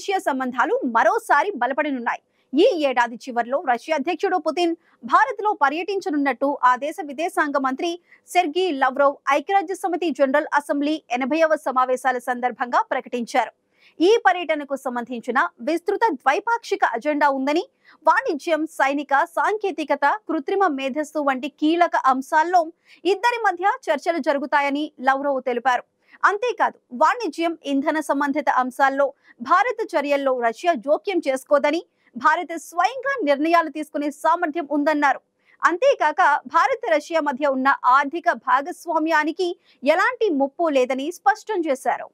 Russia సంబంధాలు మరోసారి బలపడనున్నాయి. ఈ ఏడాది చివర్లో రష్యా అధ్యక్షుడు పుతిన్ భారత్లో పర్యటించనున్నట్టు ఆ దేశ విదేశాంగ మంత్రి సెర్గీ లవ్రోవ్ ఐక్యరాజ్య సమితి జనరల్ అసెంబ్లీ 80వ సమావేశాల సందర్భంగా ప్రకటించారు. ఈ పర్యటనకు సంబంధించిన విస్తృత ద్వైపాక్షిక అజెండా ఉందని, వాణిజ్యం, సైనిక, సాంకేతికత, కృత్రిమ మేధస్సు వంటి కీలక అంశాల్లో ఇద్దరి మధ్య చర్చలు జరుగుతాయని లవ్రోవ్ తెలిపారు. అంతేకాదు, వాణిజ్యం, ఇంధన సంబంధిత అంశాల్లో భారత చర్యల్లో రష్యా జోక్యం చేసుకోదని, భారత్ స్వయంగా నిర్ణయాలు తీసుకునే సామర్థ్యం ఉందన్నారు. అంతేకాక భారత్ రష్యా మధ్య ఉన్న ఆర్థిక భాగస్వామ్యానికి ఎలాంటి ముప్పు లేదని స్పష్టం చేశారు.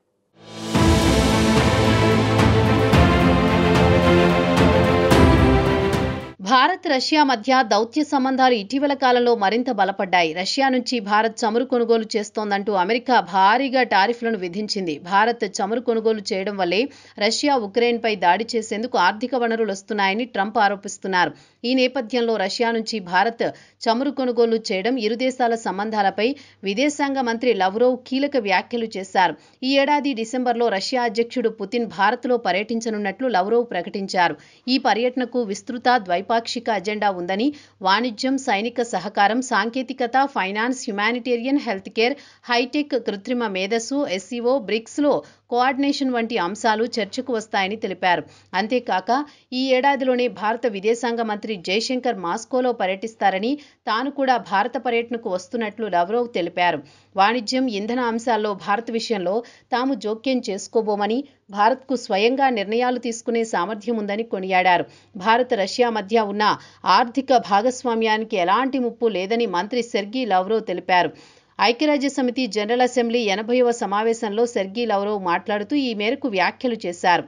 భారత్ రష్యా మధ్య దౌత్య సంబంధాలు ఇటీవల కాలంలో మరింత బలపడ్డాయి. రష్యా నుంచి భారత్ చమురు కొనుగోలు చేస్తోందంటూ అమెరికా భారీగా టారిఫ్లను విధించింది. భారత్ చమురు కొనుగోలు చేయడం వల్లే రష్యా ఉక్రెయిన్పై దాడి చేసేందుకు ఆర్థిక వనరులు వస్తున్నాయని ట్రంప్ ఆరోపిస్తున్నారు. ఈ నేపథ్యంలో రష్యా నుంచి భారత్ చమురు కొనుగోలు చేయడం ఇరు దేశాల సంబంధాలపై విదేశాంగ మంత్రి లవ్రోవ్ కీలక వ్యాఖ్యలు చేశారు. ఈ ఏడాది డిసెంబర్లో రష్యా అధ్యక్షుడు పుతిన్ భారత్లో పర్యటించనున్నట్లు లవ్రోవ్ ప్రకటించారు. ఈ పర్యటనకు విస్తృత ద్వైపాక్షిక అజెండా ఉందని, వాణిజ్యం, సైనిక సహకారం, సాంకేతికత, finance, humanitarian, health care, hitech, కృత్రిమ మేధస్సు, ఎస్సీఓ, బ్రిక్స్లో కోఆర్డినేషన్ వంటి అంశాలు చర్చకు వస్తాయని తెలిపారు. అంతేకాక ఈ ఏడాదిలోనే భారత విదేశాంగ మంత్రి జైశంకర్ మాస్కోలో పర్యటిస్తారని, తాను కూడా భారత పర్యటనకు వస్తున్నట్లు లవ్రోవ్ తెలిపారు. వాణిజ్యం, ఇంధన అంశాల్లో భారత్ విషయంలో తాము జోక్యం చేసుకోబోమని, భారత్కు స్వయంగా నిర్ణయాలు తీసుకునే సామర్థ్యం ఉందని కొనియాడారు. భారత్ రష్యా మధ్య ఉన్న ఆర్థిక భాగస్వామ్యానికి ఎలాంటి ముప్పు లేదని మంత్రి సెర్గీ లవ్రోవ్ తెలిపారు. ఐక్యరాజ్య సమితి జనరల్ అసెంబ్లీ 80వ సమావేశంలో సెర్గీ లవ్రోవ్ మాట్లాడుతూ ఈ మేరకు వ్యాఖ్యలు చేశారు.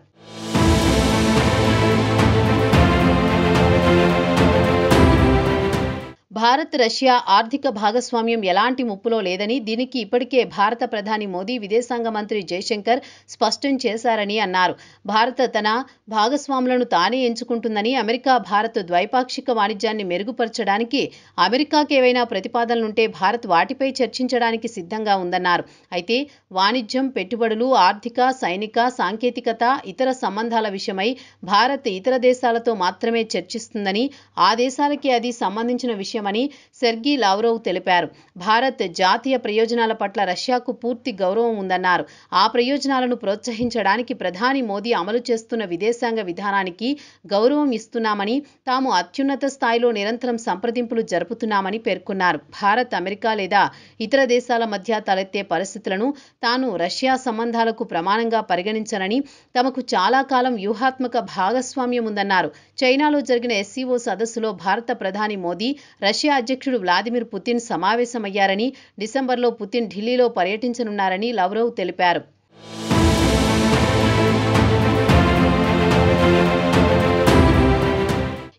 భారత్ రష్యా ఆర్థిక భాగస్వామ్యం ఎలాంటి ముప్పులో లేదని, దీనికి ఇప్పటికే భారత ప్రధాని మోదీ, విదేశాంగ మంత్రి జైశంకర్ స్పష్టం చేశారని అన్నారు. భారత్ తన భాగస్వాములను తానే ఎంచుకుంటుందని, అమెరికా భారత్ ద్వైపాక్షిక వాణిజ్యాన్ని మెరుగుపరచడానికి అమెరికాకి ఏవైనా ప్రతిపాదనలుంటే భారత్ వాటిపై చర్చించడానికి సిద్ధంగా ఉందన్నారు. అయితే వాణిజ్యం, పెట్టుబడులు, ఆర్థిక, సైనిక, సాంకేతికత, ఇతర సంబంధాల విషయమై భారత్ ఇతర దేశాలతో మాత్రమే చర్చిస్తుందని, ఆ దేశాలకి అది సంబంధించిన విషయం అని సెర్గీ లవ్రోవ్ తెలిపారు. భారత్ జాతీయ ప్రయోజనాల పట్ల రష్యాకు పూర్తి గౌరవం ఉందన్నారు. ఆ ప్రయోజనాలను ప్రోత్సహించడానికి ప్రధాని మోదీ అమలు చేస్తున్న విదేశాంగ విధానానికి గౌరవం ఇస్తున్నామని, తాము అత్యున్నత స్థాయిలో నిరంతరం సంప్రదింపులు జరుపుతున్నామని పేర్కొన్నారు. భారత్, అమెరికా లేదా ఇతర దేశాల మధ్య తలెత్తే పరిస్థితులను తాను రష్యా సంబంధాలకు ప్రమాణంగా పరిగణించనని, తమకు చాలా కాలం వ్యూహాత్మక భాగస్వామ్యం ఉందన్నారు. చైనాలో జరిగిన ఎస్సీఓ సదస్సులో భారత ప్రధాని మోదీ, రష్యా అధ్యక్షుడు వ్లాదిమిర్ పుతిన్ సమావేశమయ్యారని, డిసెంబర్లో పుతిన్ ఢిల్లీలో పర్యటించనున్నారని లవ్రోవ్ తెలిపారు.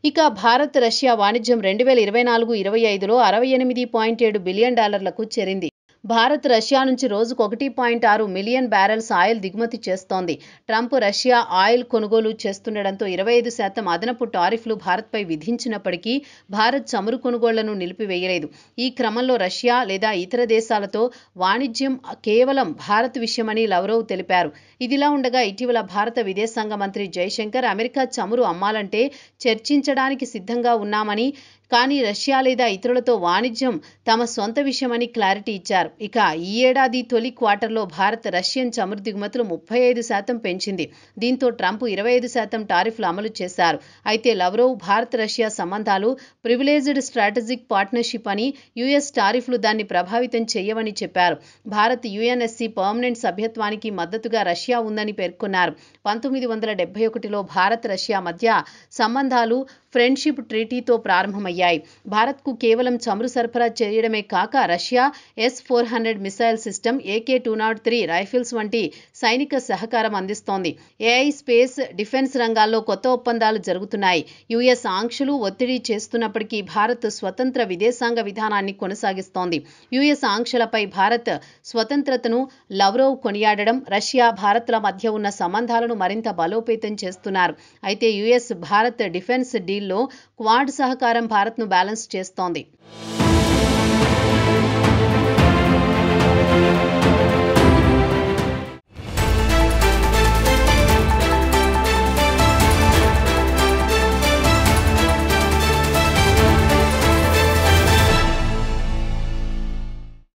ఇక భారత్ రష్యా వాణిజ్యం 2024-25లో $68.7 బిలియన్ చేరింది. భారత్ రష్యా నుంచి రోజుకు 1.6 మిలియన్ బ్యారెల్స్ ఆయిల్ దిగుమతి చేస్తోంది. ట్రంప్ రష్యా ఆయిల్ కొనుగోలు చేస్తుండటంతో 25% అదనపు టారిఫ్లు భారత్పై విధించినప్పటికీ భారత్ చమురు కొనుగోళ్లను నిలిపివేయలేదు. ఈ క్రమంలో రష్యా లేదా ఇతర దేశాలతో వాణిజ్యం కేవలం భారత్ విషయమని లవ్రోవ్ తెలిపారు. ఇదిలా ఉండగా ఇటీవల భారత విదేశాంగ మంత్రి జైశంకర్ అమెరికా చమురు అమ్మాలంటే చర్చించడానికి సిద్ధంగా ఉన్నామని, కానీ రష్యా లేదా ఇతరులతో వాణిజ్యం తమ సొంత విషయమని క్లారిటీ ఇచ్చారు. ఇక ఈ ఏడాది తొలి క్వార్టర్లో భారత్ రష్యన్ చమురు దిగుమతులు 35% పెంచింది. దీంతో ట్రంప్ 25% టారిఫ్లు అమలు చేశారు. అయితే లవ్రోవ్ భారత్ రష్యా సంబంధాలు ప్రివిలేజ్డ్ స్ట్రాటజిక్ పార్ట్నర్షిప్ అని, యుఎస్ టారిఫ్లు దాన్ని ప్రభావితం చేయవని చెప్పారు. భారత్ యుఎన్ఎస్సీ పర్మనెంట్ సభ్యత్వానికి మద్దతుగా రష్యా ఉందని పేర్కొన్నారు. 1971లో భారత్ రష్యా మధ్య సంబంధాలు ఫ్రెండ్షిప్ ట్రీటీతో ప్రారంభమయ్యాయి. భారత్కు కేవలం చమురు సరఫరా చేయడమే కాక Russia S-400 missile system, AK-203 rifles వంటి సైనిక సహకారం అందిస్తోంది. ఏఐ, స్పేస్, డిఫెన్స్ రంగాల్లో కొత్త ఒప్పందాలు జరుగుతున్నాయి. యుఎస్ ఆంక్షలు ఒత్తిడి చేస్తున్నప్పటికీ భారత్ స్వతంత్ర విదేశాంగ విధానాన్ని కొనసాగిస్తోంది. యుఎస్ ఆంక్షలపై భారత్ స్వతంత్రతను లవ్రోవ్ కొనియాడడం, రష్యా, భారత్ల మధ్య ఉన్న సంబంధాలను మరింత బలోపేతం చేస్తున్నారు. అయితే యుఎస్ భారత్ డిఫెన్స్ డీల్లో క్వాడ్ సహకారం భారత్ను బ్యాలెన్స్ చేస్తోంది.